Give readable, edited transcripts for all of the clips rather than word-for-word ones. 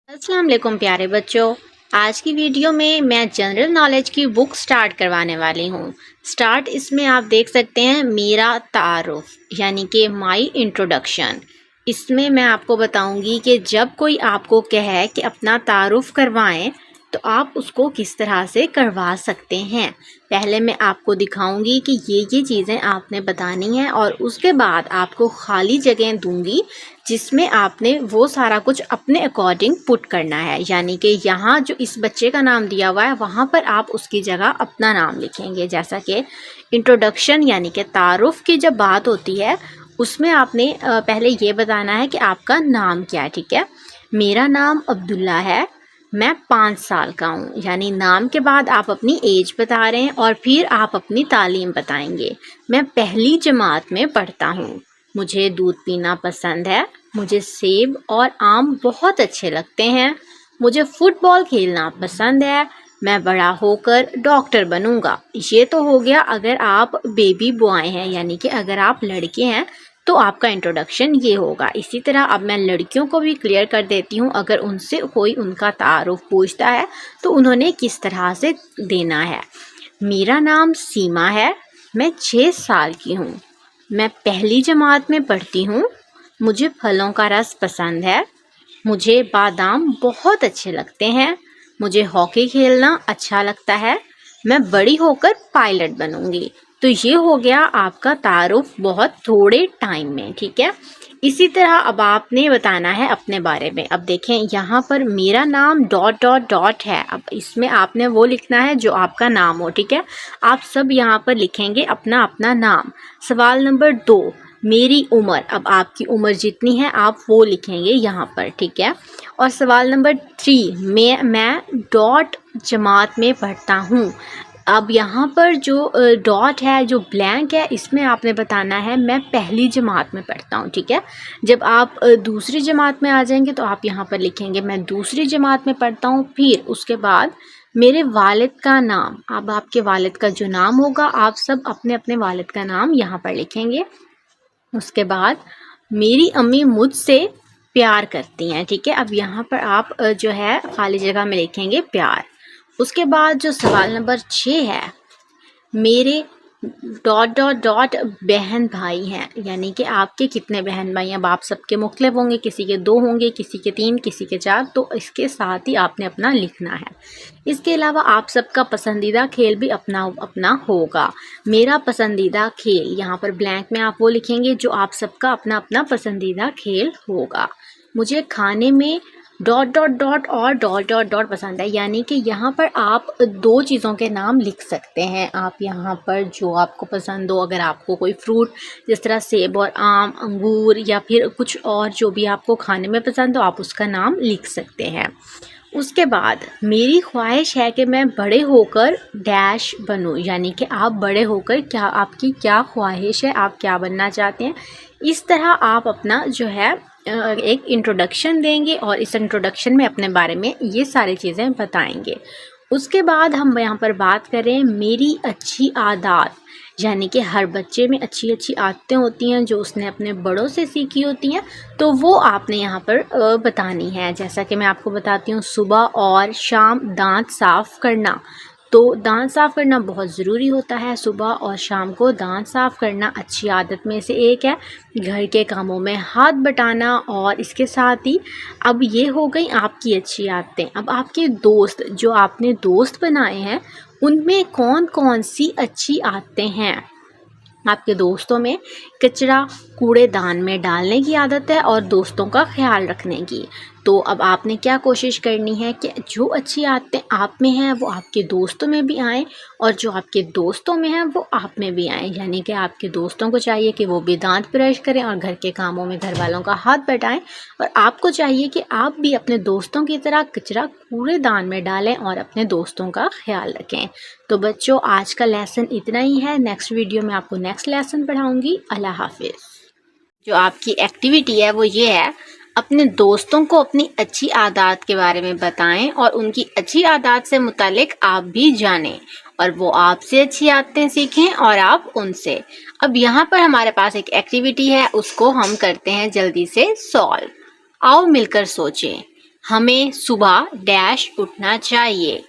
अस्सलाम वालेकुम प्यारे बच्चों। आज की वीडियो में मैं जनरल नॉलेज की बुक स्टार्ट करवाने वाली हूँ। स्टार्ट इसमें आप देख सकते हैं मेरा तारुफ यानी कि माय इंट्रोडक्शन। इसमें मैं आपको बताऊंगी कि जब कोई आपको कहे कि अपना तारुफ करवाएं तो आप उसको किस तरह से करवा सकते हैं। पहले मैं आपको दिखाऊंगी कि ये चीज़ें आपने बतानी है और उसके बाद आपको खाली जगह दूंगी जिसमें आपने वो सारा कुछ अपने अकॉर्डिंग पुट करना है। यानी कि यहाँ जो इस बच्चे का नाम दिया हुआ है वहाँ पर आप उसकी जगह अपना नाम लिखेंगे। जैसा कि इंट्रोडक्शन यानी कि तारुफ की जब बात होती है उसमें आपने पहले ये बताना है कि आपका नाम क्या है। ठीक है, मेरा नाम अब्दुल्ला है, मैं 5 साल का हूँ। यानी नाम के बाद आप अपनी एज बता रहे हैं और फिर आप अपनी तालीम बताएंगे। मैं पहली जमात में पढ़ता हूँ, मुझे दूध पीना पसंद है, मुझे सेब और आम बहुत अच्छे लगते हैं, मुझे फुटबॉल खेलना पसंद है, मैं बड़ा होकर डॉक्टर बनूंगा। ये तो हो गया अगर आप बेबी बॉय हैं, यानी कि अगर आप लड़के हैं तो आपका इंट्रोडक्शन ये होगा। इसी तरह अब मैं लड़कियों को भी क्लियर कर देती हूँ, अगर उनसे कोई उनका तारुफ पूछता है तो उन्होंने किस तरह से देना है। मेरा नाम सीमा है, मैं 6 साल की हूँ, मैं पहली जमात में पढ़ती हूँ, मुझे फलों का रस पसंद है, मुझे बादाम बहुत अच्छे लगते हैं, मुझे हॉकी खेलना अच्छा लगता है, मैं बड़ी होकर पायलट बनूंगी। तो ये हो गया आपका तारुफ बहुत थोड़े टाइम में। ठीक है, इसी तरह अब आपने बताना है अपने बारे में। अब देखें यहाँ पर मेरा नाम डॉट डॉट डॉट है। अब इसमें आपने वो लिखना है जो आपका नाम हो। ठीक है, आप सब यहाँ पर लिखेंगे अपना अपना नाम। सवाल नंबर 2, मेरी उम्र। अब आपकी उम्र जितनी है आप वो लिखेंगे यहाँ पर। ठीक है, और सवाल नंबर 3, मैं डॉट जमात में पढ़ता हूँ। अब यहाँ पर जो डॉट है, जो ब्लैंक है, इसमें आपने बताना है मैं पहली जमात में पढ़ता हूँ। ठीक है, जब आप दूसरी जमात में आ जाएंगे तो आप यहाँ पर लिखेंगे मैं दूसरी जमात में पढ़ता हूँ। फिर उसके बाद मेरे वालिद का नाम। अब आपके वालिद का जो नाम होगा आप सब अपने अपने वालिद का नाम यहाँ पर लिखेंगे। उसके बाद मेरी अम्मी मुझसे प्यार करती हैं। ठीक है, अब यहाँ पर आप जो है खाली जगह में लिखेंगे प्यार। उसके बाद जो सवाल नंबर 6 है, मेरे डॉट डॉट डॉट बहन भाई हैं। यानी कि आपके कितने बहन भाई हैं। अब आप सबके मुख्तलिफ होंगे, किसी के 2 होंगे, किसी के 3, किसी के 4। तो इसके साथ ही आपने अपना लिखना है। इसके अलावा आप सबका पसंदीदा खेल भी अपना अपना होगा। मेरा पसंदीदा खेल, यहाँ पर ब्लैंक में आप वो लिखेंगे जो आप सबका अपना अपना पसंदीदा खेल होगा। मुझे खाने में डॉट डॉट डॉट और डॉट डॉट डॉट पसंद है। यानी कि यहाँ पर आप 2 चीज़ों के नाम लिख सकते हैं। आप यहाँ पर जो आपको पसंद हो, अगर आपको कोई फ्रूट जिस तरह सेब और आम, अंगूर या फिर कुछ और जो भी आपको खाने में पसंद हो आप उसका नाम लिख सकते हैं। उसके बाद मेरी ख्वाहिश है कि मैं बड़े होकर डैश बनूं। यानी कि आप बड़े होकर क्या, आपकी क्या ख्वाहिश है, आप क्या बनना चाहते हैं। इस तरह आप अपना जो है एक इंट्रोडक्शन देंगे और इस इंट्रोडक्शन में अपने बारे में ये सारी चीज़ें बताएंगे। उसके बाद हम यहाँ पर बात करें मेरी अच्छी आदत। यानी कि हर बच्चे में अच्छी अच्छी आदतें होती हैं जो उसने अपने बड़ों से सीखी होती हैं, तो वो आपने यहाँ पर बतानी है। जैसा कि मैं आपको बताती हूँ, सुबह और शाम दांत साफ़ करना। तो दांत साफ़ करना बहुत ज़रूरी होता है। सुबह और शाम को दांत साफ़ करना अच्छी आदत में से एक है। घर के कामों में हाथ बटाना, और इसके साथ ही अब ये हो गई आपकी अच्छी आदतें। अब आपके दोस्त, जो आपने दोस्त बनाए हैं, उनमें कौन कौन सी अच्छी आदतें हैं। आपके दोस्तों में कचरा कूड़ेदान में डालने की आदत है और दोस्तों का ख्याल रखने की। तो अब आपने क्या कोशिश करनी है कि जो अच्छी आदतें आप में हैं वो आपके दोस्तों में भी आएँ, और जो आपके दोस्तों में हैं वो आप में भी आएँ। यानी कि आपके दोस्तों को चाहिए कि वो भी दांत ब्रश करें और घर के कामों में घर वालों का हाथ बटाएं, और आपको चाहिए कि आप भी अपने दोस्तों की तरह कचरा कूड़ेदान में डालें और अपने दोस्तों का ख्याल रखें। तो बच्चों, आज का लेसन इतना ही है। नेक्स्ट वीडियो में आपको नेक्स्ट लेसन पढ़ाऊंगी। अल्लाह हाफिज़। जो आपकी एक्टिविटी है वो ये है, अपने दोस्तों को अपनी अच्छी आदत के बारे में बताएं और उनकी अच्छी आदत से मुतालिक आप भी जानें, और वो आपसे अच्छी आदतें सीखें और आप उनसे। अब यहाँ पर हमारे पास एक एक्टिविटी है, उसको हम करते हैं जल्दी से सॉल्व। आओ मिलकर सोचें। हमें सुबह डैश उठना चाहिए,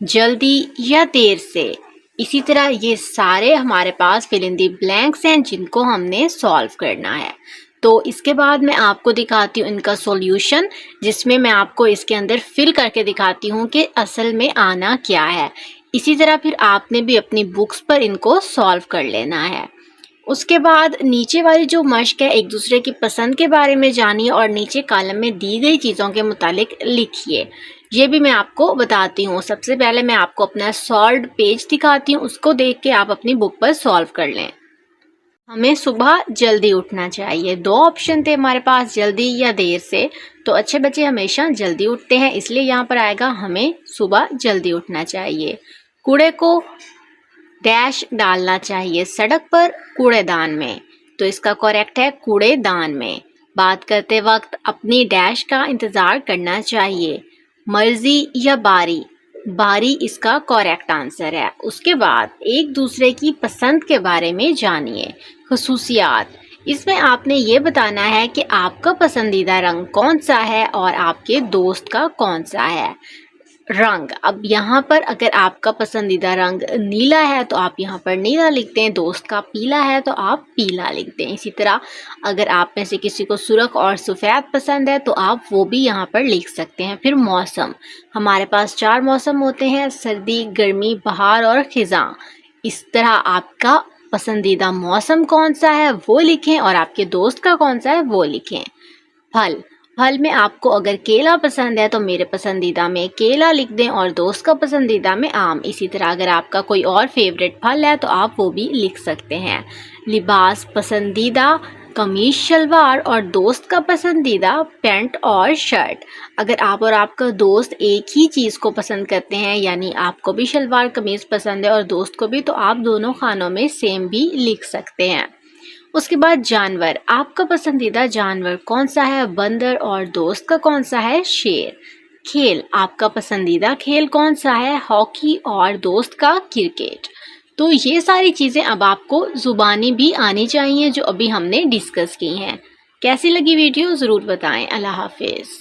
जल्दी या देर से। इसी तरह ये सारे हमारे पास फिल इन दी ब्लैंक्स हैं जिनको हमने सॉल्व करना है। तो इसके बाद मैं आपको दिखाती हूँ इनका सॉल्यूशन, जिसमें मैं आपको इसके अंदर फिल करके दिखाती हूँ कि असल में आना क्या है। इसी तरह फिर आपने भी अपनी बुक्स पर इनको सॉल्व कर लेना है। उसके बाद नीचे वाली जो मश्क है, एक दूसरे की पसंद के बारे में जानिए और नीचे कॉलम में दी गई चीज़ों के मुतालिक लिखिए। ये भी मैं आपको बताती हूँ। सबसे पहले मैं आपको अपना सॉल्व्ड पेज दिखाती हूँ, उसको देख के आप अपनी बुक पर सॉल्व कर लें। हमें सुबह जल्दी उठना चाहिए। दो ऑप्शन थे हमारे पास, जल्दी या देर से। तो अच्छे बच्चे हमेशा जल्दी उठते हैं, इसलिए यहाँ पर आएगा हमें सुबह जल्दी उठना चाहिए। कूड़े को डैश डालना चाहिए, सड़क पर कूड़ेदान में। तो इसका करेक्ट है कूड़ेदान में। बात करते वक्त अपनी डैश का इंतज़ार करना चाहिए, मर्जी या बारी। बारी इसका करेक्ट आंसर है। उसके बाद एक दूसरे की पसंद के बारे में जानिए, खसूसियात। इसमें आपने ये बताना है कि आपका पसंदीदा रंग कौन सा है और आपके दोस्त का कौन सा है। रंग, अब यहाँ पर अगर आपका पसंदीदा रंग नीला है तो आप यहाँ पर नीला लिखते हैं, दोस्त का पीला है तो आप पीला लिखते हैं। इसी तरह अगर आप में से किसी को सुर्ख और सफ़ेद पसंद है तो आप वो भी यहाँ पर लिख सकते हैं। फिर मौसम, हमारे पास 4 मौसम होते हैं, सर्दी, गर्मी, बहार और ख़िज़ां। इस तरह आपका पसंदीदा मौसम कौन सा है वो लिखें और आपके दोस्त का कौन सा है वो लिखें। फल, फल में आपको अगर केला पसंद है तो मेरे पसंदीदा में केला लिख दें और दोस्त का पसंदीदा में आम। इसी तरह अगर आपका कोई और फेवरेट फल है तो आप वो भी लिख सकते हैं। लिबास, पसंदीदा कमीज शलवार और दोस्त का पसंदीदा पैंट और शर्ट। अगर आप और आपका दोस्त एक ही चीज़ को पसंद करते हैं, यानी आपको भी शलवार कमीज़ पसंद है और दोस्त को भी, तो आप दोनों खानों में सेम भी लिख सकते हैं। उसके बाद जानवर, आपका पसंदीदा जानवर कौन सा है, बंदर, और दोस्त का कौन सा है, शेर। खेल, आपका पसंदीदा खेल कौन सा है, हॉकी, और दोस्त का क्रिकेट। तो ये सारी चीज़ें अब आपको ज़ुबानी भी आनी चाहिए जो अभी हमने डिस्कस की हैं। कैसी लगी वीडियो ज़रूर बताएं। अल्लाह हाफिज़।